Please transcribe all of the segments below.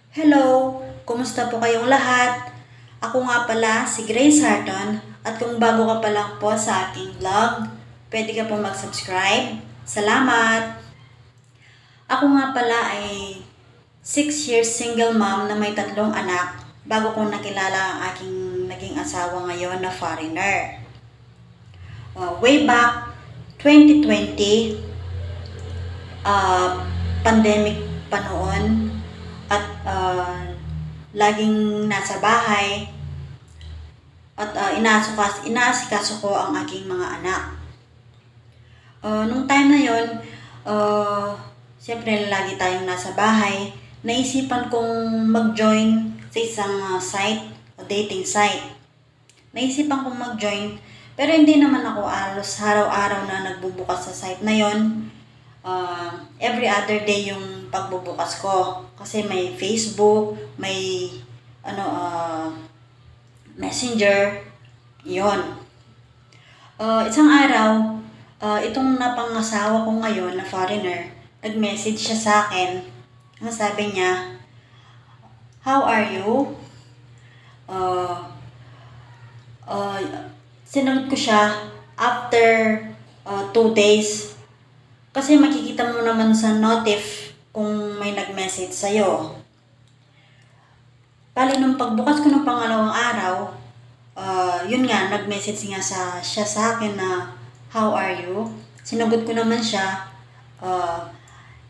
Hello! Kumusta po kayong lahat? Ako nga pala si Grace Harton at kung bago ka pa lang po sa aking vlog, pwede ka po mag-subscribe. Salamat! Ako nga pala ay 6 years single mom na may 3 anak bago ko nakilala ang aking naging asawa ngayon na foreigner. Way back 2020, pandemic pa noon at laging nasa bahay at inaasikaso ko ang aking mga anak. Nung time na yon, siyempre lagi tayong nasa bahay, naisipan kong mag-join sa isang site o dating site. Naisipan kong mag-join pero hindi naman ako alos araw-araw na nagbubukas sa site na yon. Every other day yung pagbubukas ko kasi may Facebook, may Messenger, yon. Isang araw, itong napangasawa ko ngayon na foreigner, nag-message siya sa akin. Ang sabi niya, "How are you?" Sinagot ko siya after 2 days. Kasi makikita mo naman sa notif kung may nag-message sa'yo. Bali, nung pagbukas ko ng pangalawang araw, yun nga, nag-message siya sa akin na, "How are you?" Sinagot ko naman siya,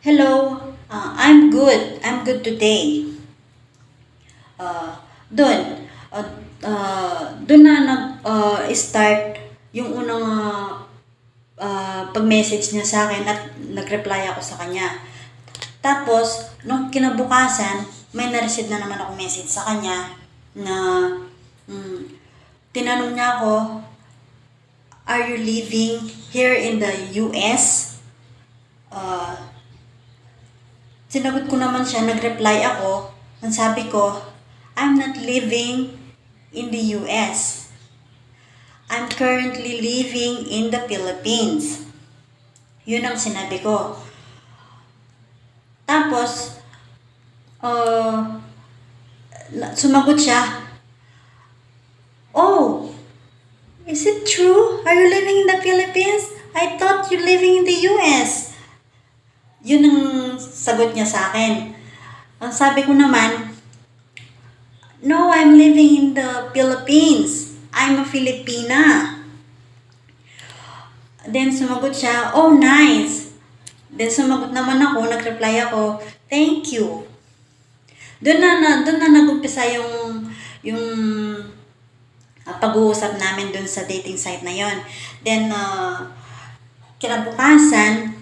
"Hello, I'm good. I'm good today." Doon, doon na nag-start yung unang pag-message niya sa akin at nag-reply ako sa kanya. Tapos, nung kinabukasan, may na-receive na naman ako message sa kanya na tinanong niya ako, "Are you living here in the US?" Sinagot ko naman siya, nag-reply ako, ang sabi ko, "I'm not living in the US. I'm currently living in the Philippines." Yun ang sinabi ko. Tapos, sumagot siya, "Oh, is it true? Are you living in the Philippines? I thought you're living in the US." Yun ang sagot niya sa akin. Ang sabi ko naman, "No, I'm living in the Philippines. I'm a Filipina." Then sumagot siya, "Oh, nice." Then sumagot naman ako, nag-reply ako, "Thank you." Doon na nag-umpisa yung pag-uusap namin doon sa dating site na yon. Then kinabukasan,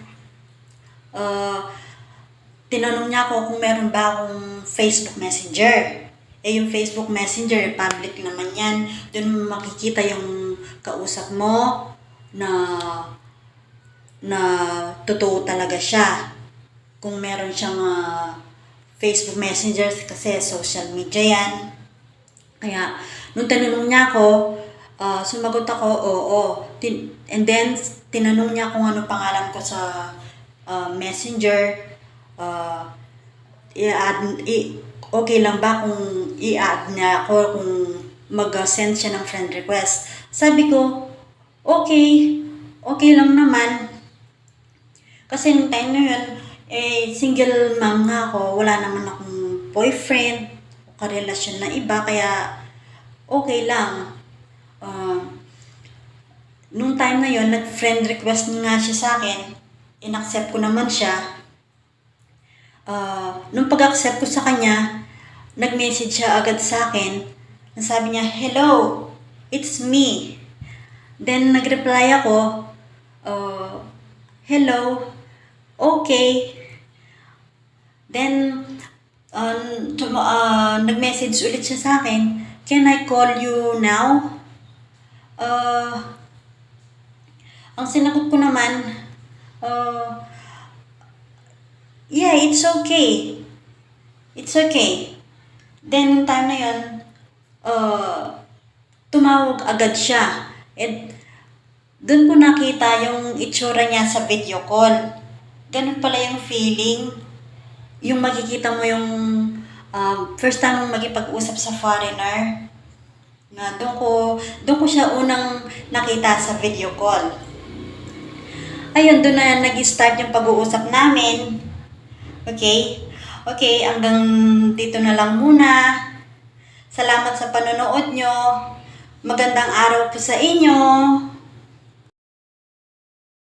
tinanong niya ako kung meron ba akong Facebook Messenger. Yung Facebook Messenger, public naman yan. Doon makikita yung kausap mo na totoo talaga siya. Kung meron siyang Facebook Messenger kasi social media yan. Kaya, nung tinanong niya ako, sumagot ako, oo. And then, tinanong niya kung ano pangalan ko sa Messenger. Okay lang ba kung i-add niya ako kung mag-send siya ng friend request. Sabi ko, okay lang naman. Kasi nung time na yun, single mom nga ako, wala naman akong boyfriend o karelasyon na iba, kaya okay lang. Nung time na yun, nag-friend request nga siya sa akin, in-accept ko naman siya. Nung pag-accept ko sa kanya, nag-message siya agad sa akin. Sabi niya, "Hello, it's me." Then nag-reply ako, "Hello, okay." Then nag-message ulit siya sa akin, "Can I call you now?" Ang sinagot ko naman, "Yeah, it's okay. It's okay." Then, time na yun, tumawag agad siya. And, doon ko nakita yung itsura niya sa video call. Ganun pala yung feeling. Yung makikita mo yung first time mong magipag-usap sa foreigner. Na doon ko siya unang nakita sa video call. Ayun, doon na nag-start yung pag-uusap namin. Okay? Okay, hanggang dito na lang muna. Salamat sa panonood nyo. Magandang araw po sa inyo.